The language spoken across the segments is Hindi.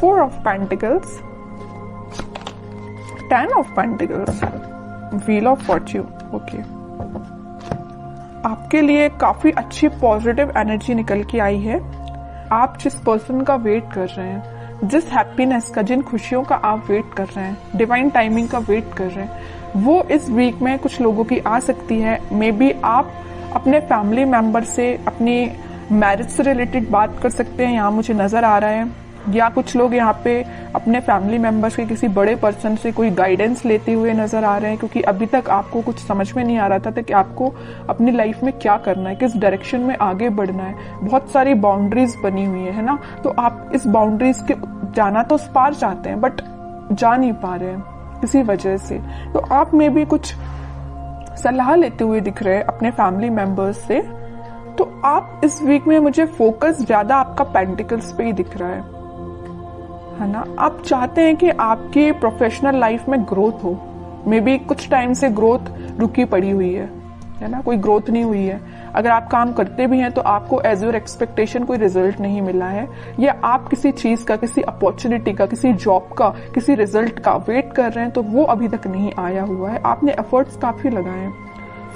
4 of pentacles, 10 of pentacles, wheel of Fortune. Okay, आपके लिए काफी अच्छी पॉजिटिव एनर्जी निकल के आई है। आप जिस पर्सन का वेट कर रहे हैं, जिस हैप्पीनेस का, जिन खुशियों का आप वेट कर रहे हैं, डिवाइन टाइमिंग का वेट कर रहे हैं, वो इस वीक में कुछ लोगों की आ सकती है। मे बी आप अपने फैमिली मेंबर से अपनी मैरिज से रिलेटेड बात कर सकते हैं, यहाँ मुझे नजर आ रहा है। या कुछ लोग यहाँ पे अपने फैमिली मेंबर्स के किसी बड़े पर्सन से कोई गाइडेंस लेते हुए नजर आ रहे हैं, क्योंकि अभी तक आपको कुछ समझ में नहीं आ रहा था कि आपको अपनी लाइफ में क्या करना है, किस डायरेक्शन में आगे बढ़ना है। बहुत सारी बाउंड्रीज बनी हुई है ना, तो आप इस बाउंड्रीज के जाना तो उस पार चाहते हैं, बट जा नहीं पा रहे हैं किसी वजह से। तो आप में भी कुछ सलाह लेते हुए दिख रहे हैं अपने फैमिली मेंबर्स से। तो आप इस वीक में, मुझे फोकस ज्यादा आपका पेंटिकल्स पे ही दिख रहा है ना। आप चाहते हैं कि आपकी प्रोफेशनल लाइफ में ग्रोथ हो। मे बी कुछ टाइम से ग्रोथ रुकी पड़ी हुई है ना, कोई ग्रोथ नहीं हुई है। अगर आप काम करते भी हैं तो आपको एज योर एक्सपेक्टेशन कोई रिजल्ट नहीं मिला है, या आप किसी चीज का, किसी अपॉर्चुनिटी का, किसी जॉब का, किसी रिजल्ट का वेट कर रहे हैं तो वो अभी तक नहीं आया हुआ है। आपने एफर्ट्स काफी लगाए हैं,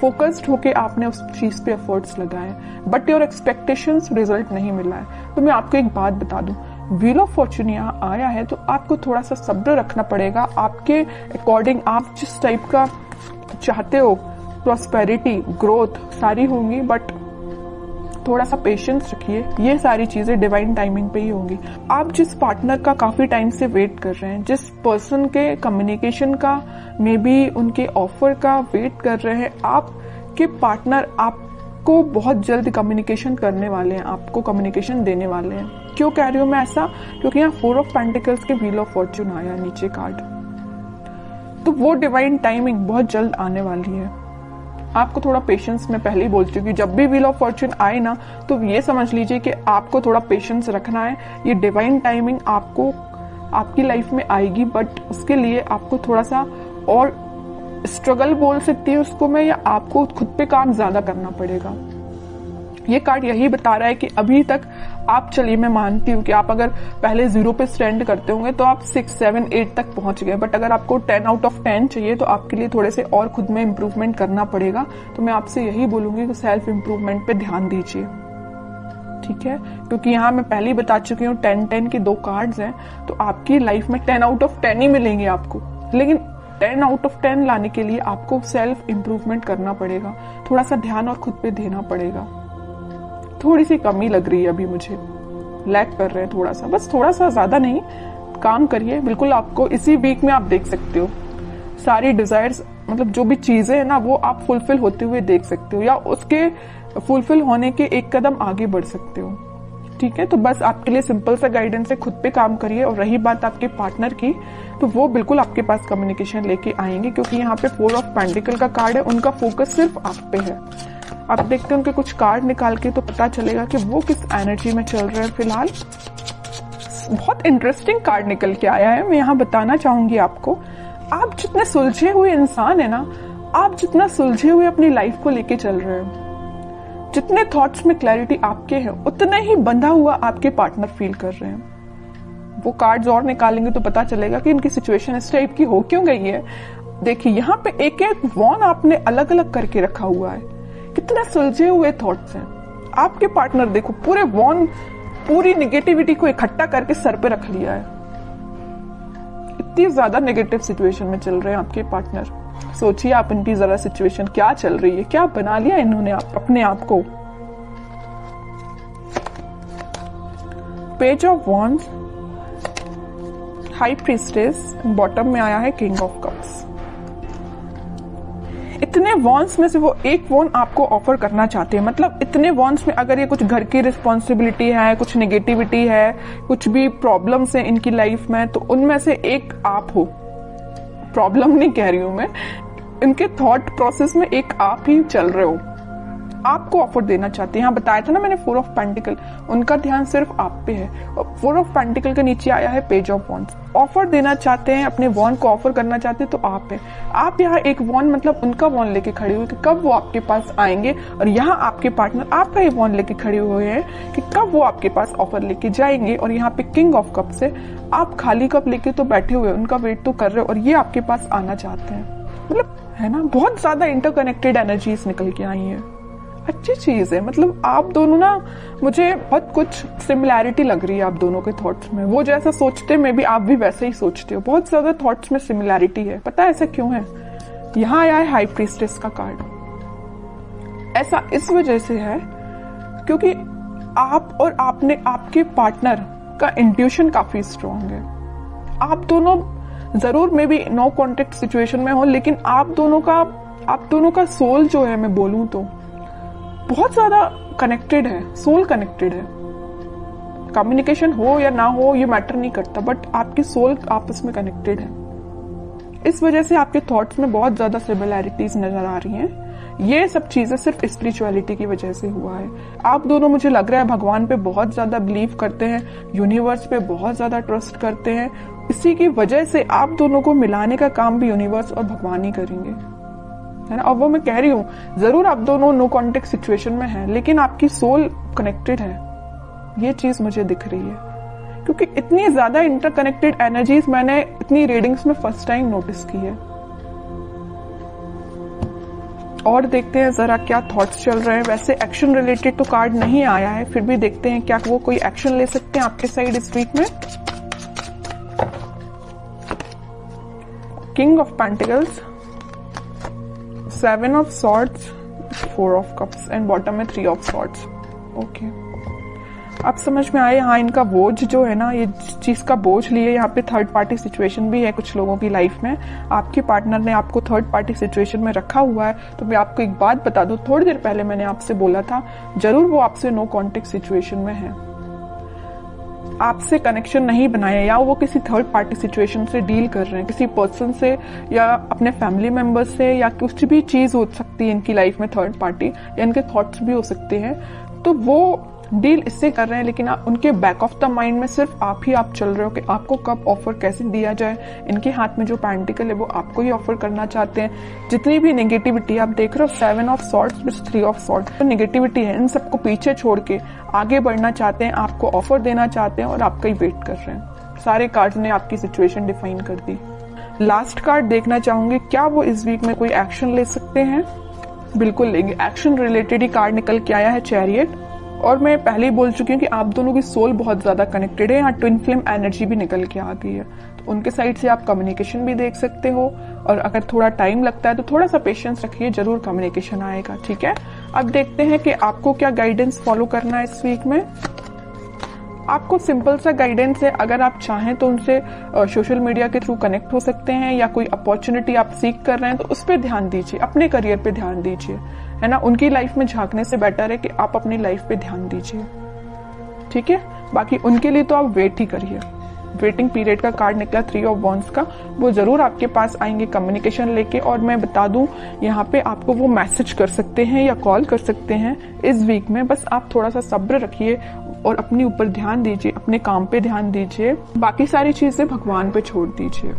फोकस्ड होके आपने उस चीज पे एफर्ट्स लगाए, बट योर एक्सपेक्टेशंस रिजल्ट नहीं मिला है। तो मैं आपको एक बात बता दूं, व्हील ऑफ फॉर्च्यून यहाँ आया है तो आपको थोड़ा सा सब्र रखना पड़ेगा। आपके अकॉर्डिंग आप जिस टाइप का चाहते हो, प्रॉस्पेरिटी, ग्रोथ सारी होंगी, बट थोड़ा सा पेशेंस रखिए। ये सारी चीजें डिवाइन टाइमिंग पे ही होंगी। आप जिस पार्टनर का काफी टाइम से वेट कर रहे हैं, जिस पर्सन के कम्युनिकेशन का, मे बी उनके ऑफर का वेट कर रहे हैं, आपके पार्टनर आपको बहुत जल्द कम्युनिकेशन करने वाले हैं, आपको कम्युनिकेशन देने वाले हैं। क्यों कह रही हूं मैं ऐसा? क्योंकि यहाँ 4 ऑफ पेंटिकल्स के व्हील ऑफ फॉर्च्यून आया नीचे कार्ड, तो वो डिवाइन टाइमिंग बहुत जल्द आने वाली है। आपको थोड़ा पेशेंस, मैं पहले ही बोल चुकी हूँ, जब भी व्हील ऑफ फॉर्च्यून आए ना तो ये समझ लीजिए कि आपको थोड़ा पेशेंस रखना है। ये डिवाइन टाइमिंग आपको आपकी लाइफ में आएगी, बट उसके लिए आपको थोड़ा सा और स्ट्रगल बोल सकती है उसको मैं, या आपको खुद पे काम ज्यादा करना पड़ेगा। ये कार्ड यही बता रहा है कि अभी तक आप, चलिए मैं मानती हूँ कि आप अगर पहले 0 पे स्टैंड करते होंगे तो आप 6, 7, 8 तक पहुंच गए, बट अगर आपको 10 आउट ऑफ 10 चाहिए तो आपके लिए थोड़े से और खुद में इंप्रूवमेंट करना पड़ेगा। तो मैं आपसे यही बोलूंगी कि सेल्फ इंप्रूवमेंट पे ध्यान दीजिए, ठीक है? क्योंकि यहाँ मैं पहले ही बता चुकी हूँ 10-10 के 2 कार्ड्स हैं, तो आपकी लाइफ में 10 आउट ऑफ 10 ही मिलेंगे आपको, लेकिन 10 आउट ऑफ 10 लाने के लिए आपको सेल्फ इंप्रूवमेंट करना पड़ेगा, थोड़ा सा ध्यान और खुद पे देना पड़ेगा। थोड़ी सी कमी लग रही है अभी, मुझे लैग कर रहे हैं थोड़ा सा, बस थोड़ा सा, ज्यादा नहीं। काम करिए, बिल्कुल आपको इसी वीक में आप देख सकते हो सारी डिजायर्स, मतलब जो भी चीजें है ना वो आप फुलफिल होते हुए देख सकते हो, या उसके फुलफिल होने के एक कदम आगे बढ़ सकते हो, ठीक है? तो बस आपके लिए सिंपल सा गाइडेंस है, खुद पे काम करिए। और रही बात आपके पार्टनर की, तो वो बिल्कुल आपके पास कम्युनिकेशन लेके आएंगे, क्योंकि यहाँ पे 4 ऑफ पेंटिकल का कार्ड है, उनका फोकस सिर्फ आप पे है। आप देखते हैं उनके कुछ कार्ड निकाल के तो पता चलेगा कि वो किस एनर्जी में चल रहे हैं फिलहाल। बहुत इंटरेस्टिंग कार्ड निकल के आया है, मैं यहाँ बताना चाहूंगी आपको। आप जितने सुलझे हुए इंसान है ना, आप जितना सुलझे हुए अपनी लाइफ को लेके चल रहे हैं, जितने थॉट्स में क्लैरिटी आपके हैं, उतना ही बंधा हुआ आपके पार्टनर फील कर रहे हैं। वो कार्ड्स और निकालेंगे तो पता चलेगा कि इनकी सिचुएशन इस टाइप की हो क्यों गई है। देखिए यहाँ पे एक एक वॉन आपने अलग अलग करके रखा हुआ है, कितने सुलझे हुए थॉट्स हैं आपके पार्टनर। देखो पूरे वॉन, पूरी निगेटिविटी को इकट्ठा करके सर पे रख लिया है। इतनी ज्यादा नेगेटिव सिचुएशन में चल रहे हैं आपके पार्टनर। सोचिए आप इनकी जरा सिचुएशन क्या चल रही है, क्या बना लिया इन्होंने अपने आप को। Page of wands, high priestess, bottom में आया है किंग ऑफ कप्स। इतने वॉन्स में से वो एक वॉन आपको ऑफर करना चाहते हैं। मतलब इतने वॉन्स में अगर ये कुछ घर की रिस्पॉन्सिबिलिटी है, कुछ नेगेटिविटी है, कुछ भी प्रॉब्लम्स है इनकी लाइफ में, तो उनमें से एक आप हो। प्रॉब्लम नहीं कह रही हूं मैं, इनके थॉट प्रोसेस में एक आप ही चल रहे हो। आपको ऑफर देना चाहते हैं। यहाँ बताया था ना मैंने 4 ऑफ पेंटिकल, उनका ध्यान सिर्फ आप पे है। 4 ऑफ पेंटिकल के नीचे आया है पेज ऑफ वॉन्ड्स। ऑफर देना चाहते हैं, अपने वॉन्ड को ऑफर करना चाहते हैं तो आप है। आप यहाँ एक वॉन्ड मतलब उनका वॉन्ड लेके खड़े हुए कि कब वो आपके पास आएंगे, और यहाँ आपके पार्टनर आपका ही वॉन्ड लेके खड़े हुए हैं कि कब वो आपके पास ऑफर लेके जाएंगे। और यहाँ पे किंग ऑफ कप्स है, आप खाली कप लेके तो बैठे हुए, उनका वेट तो कर रहे हो और ये आपके पास आना चाहते हैं। मतलब है ना, बहुत ज्यादा इंटरकनेक्टेड एनर्जीज निकल के आई है। अच्छी चीज है, मतलब आप दोनों ना, मुझे बहुत कुछ सिमिलैरिटी लग रही है आप दोनों के थॉट्स में। वो जैसा सोचते मे बी आप भी वैसे ही सोचते हो, बहुत ज्यादा थॉट्स में सिमिलैरिटी है। पता है ऐसा क्यों है? यहाँ आया है हाई प्रीस्टेस का कार्ड। ऐसा इस वजह से है क्योंकि आप और आपके पार्टनर का इंट्यूशन काफी स्ट्रांग है। आप दोनों जरूर maybe no contact situation में हो, लेकिन आप दोनों का सोल जो है, मैं बोलूं तो बहुत ज्यादा कनेक्टेड है, सोल कनेक्टेड है। कम्युनिकेशन हो या ना हो ये मैटर नहीं करता, बट आपकी सोल आपस में कनेक्टेड है। इस वजह से आपके थॉट्स में बहुत ज्यादा सिमिलैरिटीज नजर आ रही हैं। ये सब चीजें सिर्फ स्पिरिचुअलिटी की वजह से हुआ है। आप दोनों मुझे लग रहा है भगवान पे बहुत ज्यादा बिलीव करते हैं, यूनिवर्स पे बहुत ज्यादा ट्रस्ट करते हैं। इसी की वजह से आप दोनों को मिलाने का काम भी यूनिवर्स और भगवान ही करेंगे, है ना। और वो मैं कह रही हूँ, जरूर आप दोनों नो कॉन्टेक्ट सिचुएशन में हैं, लेकिन आपकी सोल कनेक्टेड है। ये चीज मुझे दिख रही है क्योंकि इतनी ज्यादा इंटरकनेक्टेड एनर्जीज मैंने इतनी रीडिंग्स में फर्स्ट टाइम नोटिस की है। और देखते हैं जरा क्या थॉट्स चल रहे हैं। वैसे एक्शन रिलेटेड तो कार्ड नहीं आया है, फिर भी देखते हैं क्या वो कोई एक्शन ले सकते हैं आपके साइड इस वीक में। King of pentacles, 7 of swords, 4 of cups and bottom में 3 ऑफ सॉर्ड्स। ओके, अब समझ में आए। हाँ, इनका बोझ जो है ना, ये चीज का बोझ लिए, यहाँ पे थर्ड पार्टी सिचुएशन भी है कुछ लोगों की लाइफ में। आपके पार्टनर ने आपको थर्ड पार्टी सिचुएशन में रखा हुआ है। तो मैं आपको एक बात बता दूं, थोड़ी देर पहले मैंने आपसे बोला था, जरूर वो आपसे नो कॉन्टेक्ट सिचुएशन में है, आपसे कनेक्शन नहीं बनाया, या वो किसी थर्ड पार्टी सिचुएशन से डील कर रहे हैं, किसी पर्सन से या अपने फैमिली मेंबर से, या कुछ भी चीज हो सकती है इनकी लाइफ में थर्ड पार्टी, या इनके थॉट्स भी हो सकते हैं। तो वो डील इससे कर रहे हैं, लेकिन उनके बैक ऑफ द माइंड में सिर्फ आप ही आप चल रहे हो कि आपको कब ऑफर कैसे दिया जाए। इनके हाथ में जो पेंटिकल है वो आपको ही ऑफर करना चाहते हैं। जितनी भी नेगेटिविटी आप देख रहे हो, 7 of swords with 3 of swords, तो नेगेटिविटी है, इन सबको पीछे छोड़ के आगे बढ़ना चाहते हैं, आपको ऑफर देना चाहते हैं और आपका ही वेट कर रहे हैं। सारे कार्ड्स ने आपकी सिचुएशन डिफाइन कर दी। लास्ट कार्ड देखना चाहूंगी, क्या वो इस वीक में कोई एक्शन ले सकते हैं? बिल्कुल लेंगे। एक्शन रिलेटेड ही कार्ड निकल के आया है, चैरियट। और मैं पहले ही बोल चुकी हूँ कि आप दोनों की सोल बहुत ज्यादा कनेक्टेड है। यहाँ ट्विन फ्लेम एनर्जी भी निकल के आ गई है, तो उनके साइड से आप कम्युनिकेशन भी देख सकते हो। और अगर थोड़ा टाइम लगता है तो थोड़ा सा पेशेंस रखिए, जरूर कम्युनिकेशन आएगा, ठीक है। अब देखते हैं कि आपको क्या गाइडेंस फॉलो करना है इस वीक में। आपको सिंपल सा गाइडेंस है, अगर आप चाहें तो उनसे सोशल मीडिया के थ्रू कनेक्ट हो सकते हैं, या कोई अपॉर्चुनिटी आप सीख कर रहे हैं तो उस पर ध्यान दीजिए, अपने करियर पे ध्यान दीजिए, है ना। उनकी लाइफ में झांकने से बेटर है कि आप अपनी लाइफ पे ध्यान दीजिए, ठीक है। बाकी उनके लिए तो आप वेट ही करिए। वेटिंग पीरियड का कार्ड निकला 3 ऑफ वॉन्ड्स का, वो जरूर आपके पास आएंगे कम्युनिकेशन लेके। और मैं बता दूं, यहाँ पे आपको वो मैसेज कर सकते हैं या कॉल कर सकते हैं इस वीक में। बस आप थोड़ा सा सब्र रखिए और अपने ऊपर ध्यान दीजिए, अपने काम पे ध्यान दीजिए, बाकी सारी चीजें भगवान पे छोड़ दीजिए।